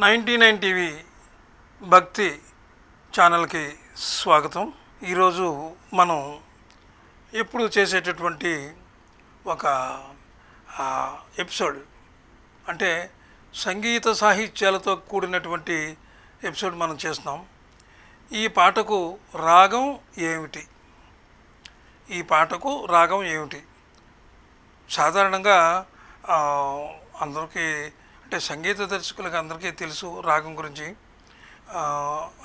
99 TV భక్తి ఛానల్కి స్వాగతం. ఈరోజు మనం ఎప్పుడు చేసేటటువంటి ఒక ఎపిసోడ్ అంటే సంగీత సాహిత్యాలతో కూడినటువంటి ఎపిసోడ్ మనం చేస్తున్నాం. ఈ పాటకు రాగం ఏమిటి? ఈ పాటకు రాగం ఏమిటి? సాధారణంగా అందరికీ అంటే సంగీత దర్శకులకు అందరికీ తెలుసు రాగం గురించి.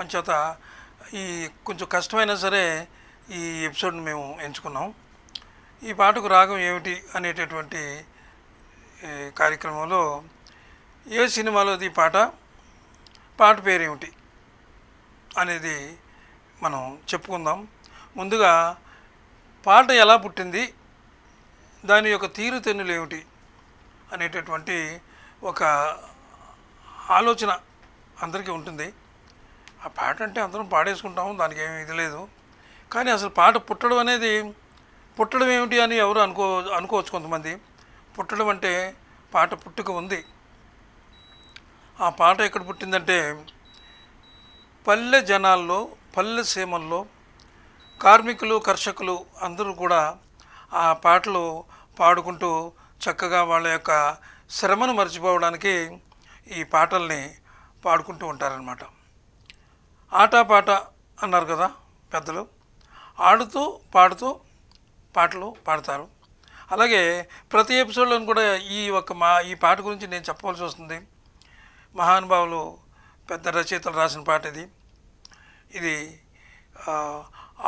అంచేత ఈ కొంచెం కష్టమైనా సరే ఈ ఎపిసోడ్ని మేము ఎంచుకున్నాం. ఈ పాటకు రాగం ఏమిటి అనేటటువంటి కార్యక్రమంలో ఏ సినిమాలోది పాట పేరు ఏమిటి అనేది మనం చెప్పుకుందాం. ముందుగా పాట ఎలా పుట్టింది, దాని యొక్క తీరుతెన్నులు ఏమిటి అనేటటువంటి ఒక ఆలోచన అందరికీ ఉంటుంది. ఆ పాట అంటే అందరం పాడేసుకుంటాము, దానికి ఏమీ ఇది లేదు. కానీ అసలు పాట పుట్టడం ఏమిటి అని ఎవరు అనుకోవచ్చు కొంతమంది. పుట్టడం అంటే పాట పుట్టుక ఉంది. ఆ పాట ఎక్కడ పుట్టిందంటే పల్లె జనాల్లో, పల్లె సీమల్లో కార్మికులు, కర్షకులు అందరూ కూడా ఆ పాటలు పాడుకుంటూ చక్కగా వాళ్ళ యొక్క శ్రమను మర్చిపోవడానికి ఈ పాటల్ని పాడుకుంటూ ఉంటారనమాట. ఆటపాట అన్నారు కదా పెద్దలు, ఆడుతూ పాడుతూ పాటలు పాడతారు. అలాగే ప్రతి ఎపిసోడ్లో కూడా ఈ పాట గురించి నేను చెప్పవలసి వస్తుంది. మహానుభావులు పెద్ద రచయితలు రాసిన పాట ఇది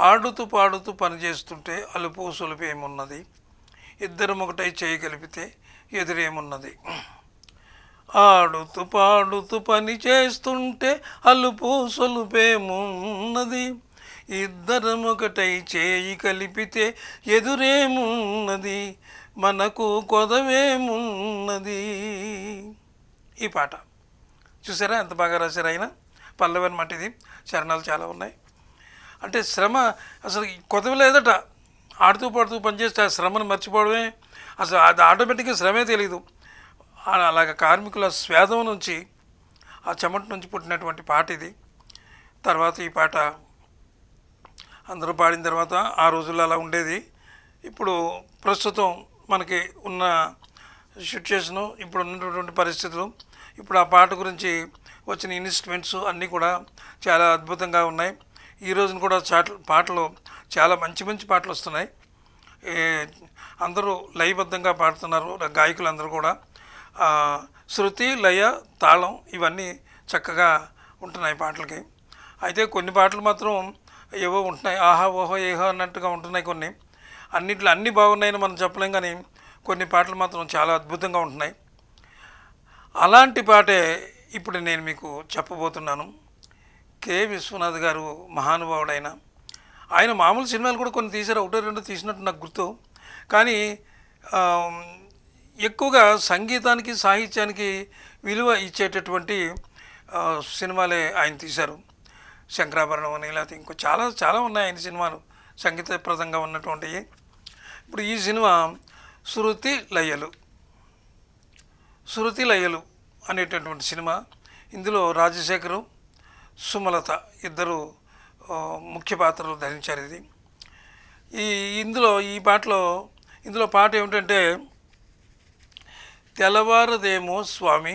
ఆడుతూ పాడుతూ పని చేస్తుంటే అలుపు సొలుపు ఏమున్నది, ఇద్దరు ఒకటై చేయి కలిపితే ఎదురేమున్నది. ఆడుతూ పాడుతూ పని చేస్తుంటే అలుపు సొలుపేమున్నది, ఇద్దరం ఒకటై చేయి కలిపితే ఎదురేమున్నది, మనకు కొదవేమున్నది. ఈ పాట చూసారా ఎంత బాగా రాశారు ఆయన. పల్లవి అన్నమాట ఇది. చరణాలు చాలా ఉన్నాయి. అంటే శ్రమ అసలు కొదవ లేదట. ఆడుతూ పాడుతూ పనిచేస్తే ఆ శ్రమను మర్చిపోవడమే, అసలు అది ఆటోమేటిక్గా శ్రమే తెలియదు. అలాగ కార్మికుల స్వేదం నుంచి, ఆ చెమట నుంచి పుట్టినటువంటి పాట ఇది. తర్వాత ఈ పాట అందరూ పాడిన తర్వాత ఆ రోజుల్లో అలా ఉండేది. ఇప్పుడు ప్రస్తుతం మనకి ఉన్న సిచ్యుయేషను, ఇప్పుడు ఉన్నటువంటి పరిస్థితులు, ఇప్పుడు ఆ పాట గురించి వచ్చిన ఇన్స్ట్రుమెంట్స్ అన్నీ కూడా చాలా అద్భుతంగా ఉన్నాయి. ఈ రోజున కూడా పాటలు చాలా మంచి మంచి పాటలు వస్తున్నాయి. అందరూ లయబద్ధంగా పాడుతున్నారు గాయకులు అందరూ కూడా. శృతి, లయ, తాళం ఇవన్నీ చక్కగా ఉంటున్నాయి పాటలకి. అయితే కొన్ని పాటలు మాత్రం ఏవో ఉంటున్నాయి, ఆహా ఓహో ఏహో అన్నట్టుగా ఉంటున్నాయి. అన్నిట్లో అన్నీ బాగున్నాయని మనం చెప్పలేం, కానీ కొన్ని పాటలు మాత్రం చాలా అద్భుతంగా ఉంటున్నాయి. అలాంటి పాటే ఇప్పుడు నేను మీకు చెప్పబోతున్నాను. కె. విశ్వనాథ్ గారు మహానుభావుడైన ఆయన మామూలు సినిమాలు కూడా కొన్ని తీశారు, ఒకటో రెండో తీసినట్టు నాకు గుర్తు. కానీ ఎక్కువగా సంగీతానికి, సాహిత్యానికి విలువ ఇచ్చేటటువంటి సినిమాలే ఆయన తీశారు. శంకరాభరణం అని, లేకపోతే ఇంకో చాలా చాలా ఉన్నాయి ఆయన సినిమాలు సంగీతప్రదంగా ఉన్నటువంటివి. ఇప్పుడు ఈ సినిమా శృతి లయలు అనేటటువంటి సినిమా. ఇందులో రాజశేఖరు, సుమలత ఇద్దరు ముఖ్య పాత్రలు ధరించారు. ఇందులో పాట ఏమిటంటే తెల్లవారదేమో స్వామి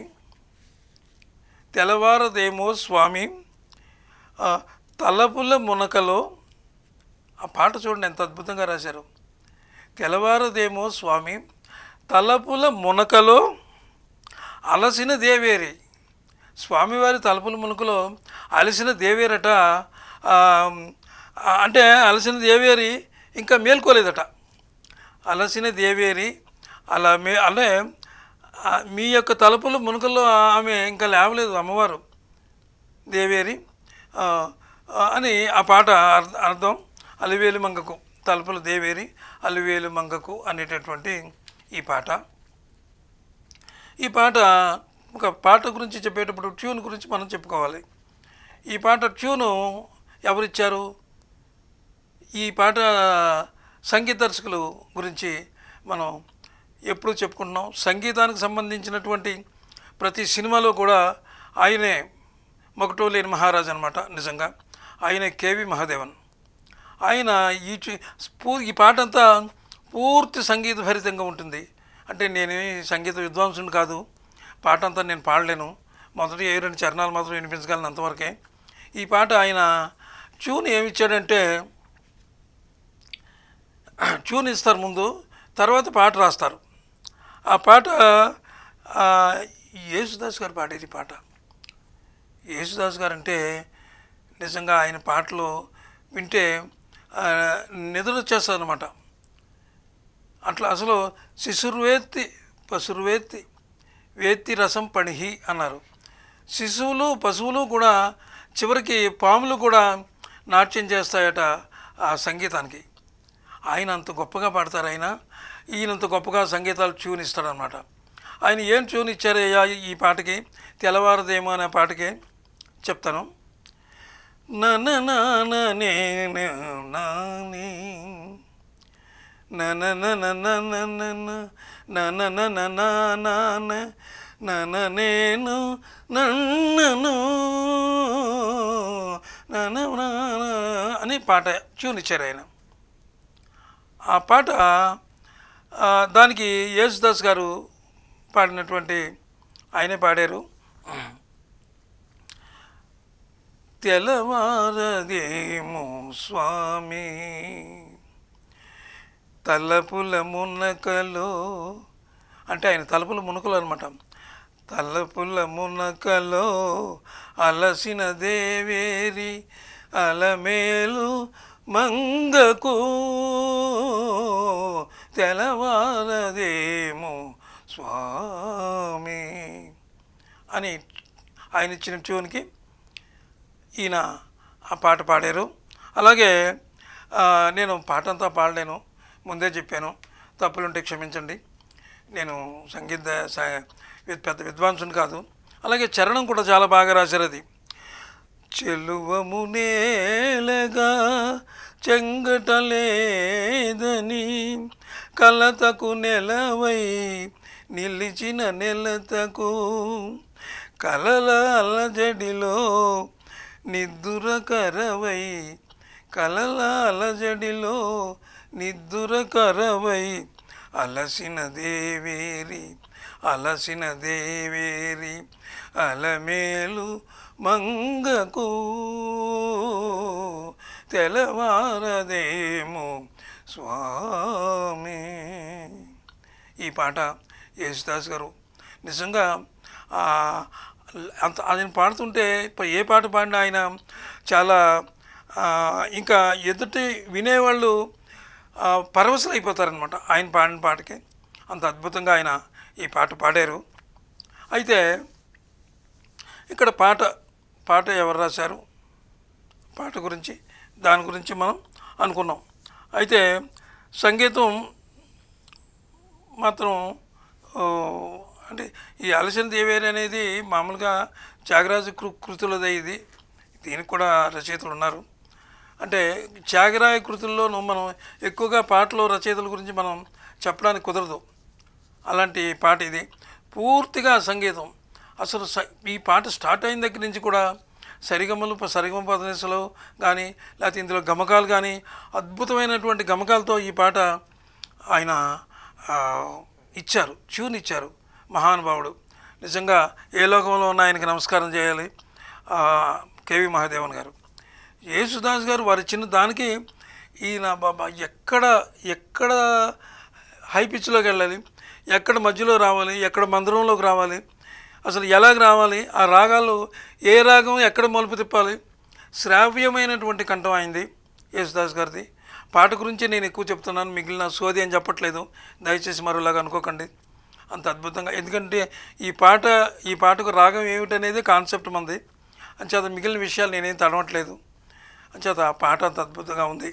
తలపుల మునకలో. ఆ పాట చూడండి ఎంత అద్భుతంగా రాశారు. తెల్లవారదేమో స్వామి తలపుల మునకలో అలసిన దేవేరి. స్వామివారి తలపుల మునకలో అలసిన దేవేరట. అంటే అలసిన దేవేరి ఇంకా మేల్కోలేదట. అలసిన దేవేరి అంటే మీ యొక్క తలుపుల మునుకల్లో ఆమె ఇంకా లేవలేదు, అమ్మవారు దేవేరి అని ఆ పాట అర్థం. అలివేలు మంగకు, తలుపుల దేవేరి అలివేలు మంగకు అనేటటువంటి ఈ పాట ఒక పాట గురించి చెప్పేటప్పుడు ట్యూన్ గురించి మనం చెప్పుకోవాలి. ఈ పాట ట్యూను ఎవరిచ్చారు? ఈ పాట సంగీత దర్శకులు గురించి మనం ఎప్పుడు చెప్పుకుంటున్నాం. సంగీతానికి సంబంధించినటువంటి ప్రతి సినిమాలో కూడా ఆయనే మొగటోలేని మహారాజు అనమాట. నిజంగా ఆయనే కేవి మహాదేవన్. ఆయన ఈ పాట అంతా పూర్తి సంగీత భరితంగా ఉంటుంది. అంటే నేనేమి సంగీత విద్వాంసుని కాదు, పాట అంతా నేను పాడలేను. మొదటి 2 చరణాలు మాత్రం వినిపించగలను, అంతవరకే. ఈ పాట ఆయన ట్యూన్ ఏమిచ్చాడంటే, ట్యూన్ ఇస్తారు ముందు, తర్వాత పాట రాస్తారు. ఆ పాట యేసుదాస్ గారు పాడేది. పాట యేసుదాస్ గారు అంటే నిజంగా ఆయన పాటలు వింటే నిద్ర వచ్చేస్తుంది అనమాట. అట్లా అసలు శిశుర్వేత్తి పశుర్వేత్తి వేత్తి రసం పణిహి అన్నారు. శిశువులు పశువులు కూడా చివరికి పాములు కూడా నాట్యం చేస్తాయట ఆ సంగీతానికి. ఆయన అంత గొప్పగా పాడతారు. ఈయనంత గొప్పగా సంగీతాలు ట్యూన్ ఇస్తాడనమాట. ఆయన ఏం ట్యూన్ ఇచ్చారయ్యా ఈ పాటకి, తెల్లవారదేమో అనే పాటకి చెప్తాను. నేను అని పాట ట్యూన్ ఇచ్చారు ఆయన. ఆ పాట దానికి యేసుదాస్ గారు పాడినటువంటి ఆయనే పాడారు. తెల్లవారదేమో స్వామి తలపుల మునకలో, అంటే ఆయన తలుపుల మునకలు అనమాట. తలపుల మునకలో అలసిన దేవేరి అలమేలు మంగకు తెల్లవారదేమో స్వామి అని ఆయన ఇచ్చిన ట్యూన్కి ఈయన ఆ పాట పాడారు. అలాగే నేను పాట అంతా పాడలేను, ముందే చెప్పాను, తప్పులుంటే క్షమించండి. నేను సంగీత పెద్ద విద్వాంసుని కాదు. అలాగే చరణం కూడా చాలా బాగా రాశారు. అది చెలువము నేలగా చెంగటలేదని కలతకు నెలవై నిలిచిన నెలతకు కలల అలజడిలో నిద్దుర కరవై కలల అలజడిలో నిద్దుర కరవై అలసిన దేవేరి అలమేలు మంగకు తెల్లవారదేమో స్వామి. ఈ పాట యేసుదాస్ గారు నిజంగా అంత ఆయన పాడుతుంటే ఏ పాట పాడినా ఆయన చాలా ఇంకా ఎదుటి వినేవాళ్ళు పరవశులు అయిపోతారనమాట. ఆయన పాడిన పాటకి అంత అద్భుతంగా ఆయన ఈ పాట పాడారు. అయితే ఇక్కడ పాట ఎవరు రాశారు, పాట గురించి దాని గురించి మనం అనుకున్నాం. అయితే సంగీతం మాత్రం అంటే ఈ అలసిన దేవేరి అనేది మామూలుగా త్యాగరాజు కృతులదే. దీనికి కూడా రచయితలు ఉన్నారు. అంటే త్యాగరాయ కృతుల్లోనూ మనం ఎక్కువగా పాటలు రచయితల గురించి మనం చెప్పడానికి కుదరదు. అలాంటి పాట ఇది. పూర్తిగా సంగీతం అసలు ఈ పాట స్టార్ట్ అయిన దగ్గర నుంచి కూడా సరిగమ పదనిసలు కానీ లేకపోతే ఇందులో గమకాలు కానీ అద్భుతమైనటువంటి గమకాలతో ఈ పాట ఆయన ట్యూన్ ఇచ్చారు. మహానుభావుడు. నిజంగా ఏ లోకంలో ఉన్న ఆయనకి నమస్కారం చేయాలి. కేవి మహాదేవన్ గారు, యేసుదాస్ గారు వారి చిన్న దానికి ఈయన బాబా ఎక్కడ హై పిచ్లోకి వెళ్ళాలి, ఎక్కడ మధ్యలో రావాలి, ఎక్కడ మందిరంలోకి రావాలి, అసలు ఎలాగ రావాలి, ఆ రాగాలు ఏ రాగం ఎక్కడ మలుపు తిప్పాలి. శ్రావ్యమైనటువంటి కంఠం అయింది యేసుదాస్ గారిది. పాట గురించి నేను ఎక్కువ చెప్తున్నాను, మిగిలిన సోది అని చెప్పట్లేదు, దయచేసి మరోలాగా అనుకోకండి. అంత అద్భుతంగా, ఎందుకంటే ఈ పాటకు రాగం ఏమిటనేది కాన్సెప్ట్ మంది. అంచేత మిగిలిన విషయాలు నేనేం తడవట్లేదు. అంచేత ఆ పాట అంత అద్భుతంగా ఉంది.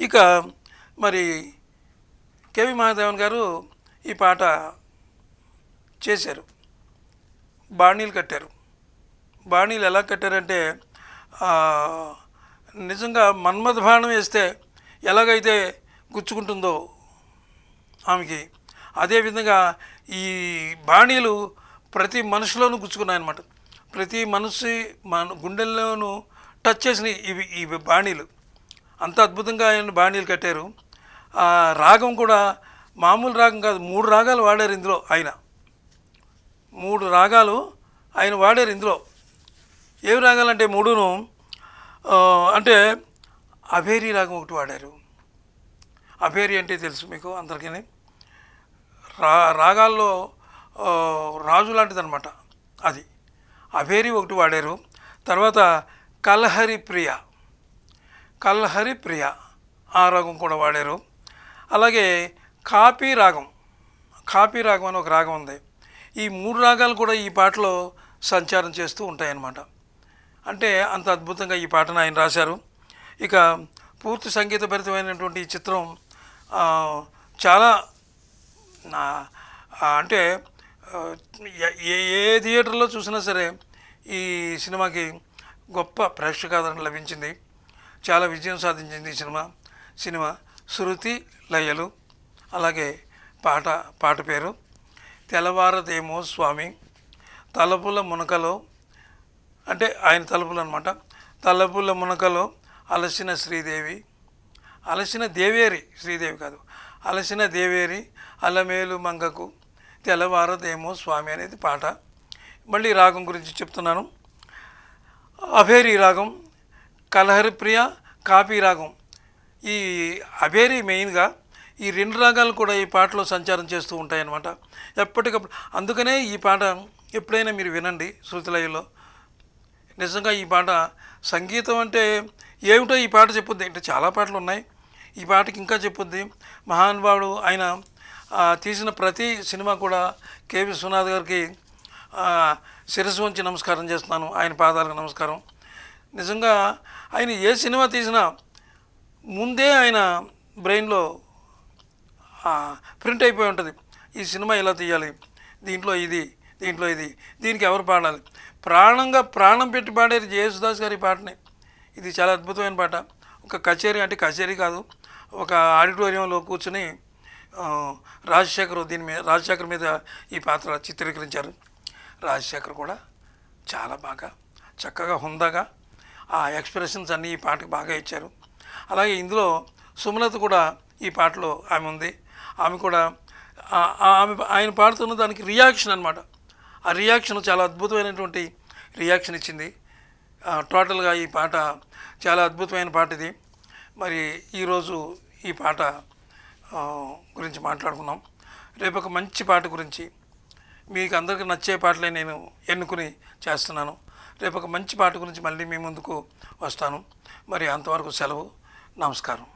ఇక మరి కేవి మహాదేవన్ గారు ఈ పాట చేశారు, బాణీలు కట్టారు. బాణీలు ఎలా కట్టారంటే నిజంగా మన్మథ బాణం వేస్తే ఎలాగైతే గుచ్చుకుంటుందో ఆమెకి, అదేవిధంగా ఈ బాణీలు ప్రతి మనిషిలోనూ గుచ్చుకున్నాయన్నమాట. ప్రతి మనిషి మన గుండెల్లోనూ టచ్ చేసినాయి ఇవి బాణీలు. అంత అద్భుతంగా ఆయన బాణీలు కట్టారు. ఆ రాగం కూడా మామూలు రాగం కాదు, 3 రాగాలు వాడారు ఇందులో ఆయన. 3 రాగాలు ఆయన వాడారు ఇందులో. ఏవి రాగాలంటే మూడును అంటే అభేరి రాగం ఒకటి వాడారు. అభేరి అంటే తెలుసు మీకు అందరికీ. రాగాల్లో రాజు లాంటిదన్నమాట అది. అభేరి ఒకటి వాడారు. తర్వాత కల్హరి ప్రియ, కల్హరి ప్రియ ఆ రాగం కూడా వాడారు. అలాగే కాపీ రాగం, కాపీ రాగం అని ఒక రాగం ఉంది. ఈ 3 రాగాలు కూడా ఈ పాటలో సంచారం చేస్తూ ఉంటాయన్నమాట. అంటే అంత అద్భుతంగా ఈ పాటను ఆయన రాశారు. ఇక పూర్తి సంగీతభరితమైనటువంటి ఈ చిత్రం చాలా అంటే ఏ థియేటర్లో చూసినా సరే ఈ సినిమాకి గొప్ప ప్రేక్షకాదరణ లభించింది. చాలా విజయం సాధించింది ఈ సినిమా శృతి లయలు. అలాగే పాట పేరు తెల్లవారదేమో స్వామి, తలపుల మునకలో, అంటే ఆయన తలుపులు అనమాట. తలపుల మునకలో అలసిన శ్రీదేవి, అలసిన దేవేరి, శ్రీదేవి కాదు, అలసిన దేవేరి అలమేలు మంగకు తెల్లవారదేమో స్వామి అనేది పాట. మళ్ళీ రాగం గురించి చెప్తున్నాను. అభేరి రాగం, కలహరి ప్రియ, కాపీ రాగం. ఈ అభేరి మెయిన్గా ఈ 2 రాగాలు కూడా ఈ పాటలో సంచారం చేస్తూ ఉంటాయన్నమాట ఎప్పటికప్పుడు. అందుకనే ఈ పాట ఎప్పుడైనా మీరు వినండి శృతిలయలో. నిజంగా ఈ పాట సంగీతం అంటే ఏమిటో ఈ పాట చెప్పుద్ది. అంటే చాలా పాటలు ఉన్నాయి, ఈ పాటకి ఇంకా చెప్పుద్ది. మహానుభావుడు ఆయన తీసిన ప్రతి సినిమా కూడా కె విశ్వనాథ్ గారికి శిరస్సు వంచి నమస్కారం చేస్తున్నాను, ఆయన పాదాలకు నమస్కారం. నిజంగా ఆయన ఏ సినిమా తీసినా ముందే ఆయన బ్రెయిన్లో ప్రింట్ అయిపోయి ఉంటుంది. ఈ సినిమా ఇలా తీయాలి, దీంట్లో ఇది, దీనికి ఎవరు పాడాలి. ప్రాణం పెట్టి పాడారు జయేసుదాస్ గారి పాటని. ఇది చాలా అద్భుతమైన పాట. ఒక కచేరీ, అంటే కచేరీ కాదు, ఒక ఆడిటోరియంలో కూర్చొని రాజశేఖర్ మీద ఈ పాత్ర చిత్రీకరించారు. రాజశేఖర్ కూడా చాలా బాగా చక్కగా హుందాగా ఆ ఎక్స్ప్రెషన్స్ అన్నీ ఈ పాటకు బాగా ఇచ్చారు. అలాగే ఇందులో సుమలత కూడా ఈ పాటలో ఆమె ఉంది. ఆమె కూడా ఆయన పాడుతున్న దానికి రియాక్షన్ అనమాట. ఆ రియాక్షన్ చాలా అద్భుతమైనటువంటి రియాక్షన్ ఇచ్చింది. టోటల్గా ఈ పాట చాలా అద్భుతమైన పాట ఇది. మరి ఈరోజు ఈ పాట గురించి మాట్లాడుకున్నాం. రేపు ఒక మంచి పాట గురించి, మీకు అందరికీ నచ్చే పాటలే నేను ఎన్నుకుని చేస్తున్నాను. రేపు ఒక మంచి పాట గురించి మళ్ళీ మీ ముందుకు వస్తాను. మరి అంతవరకు సెలవు. నమస్కారం.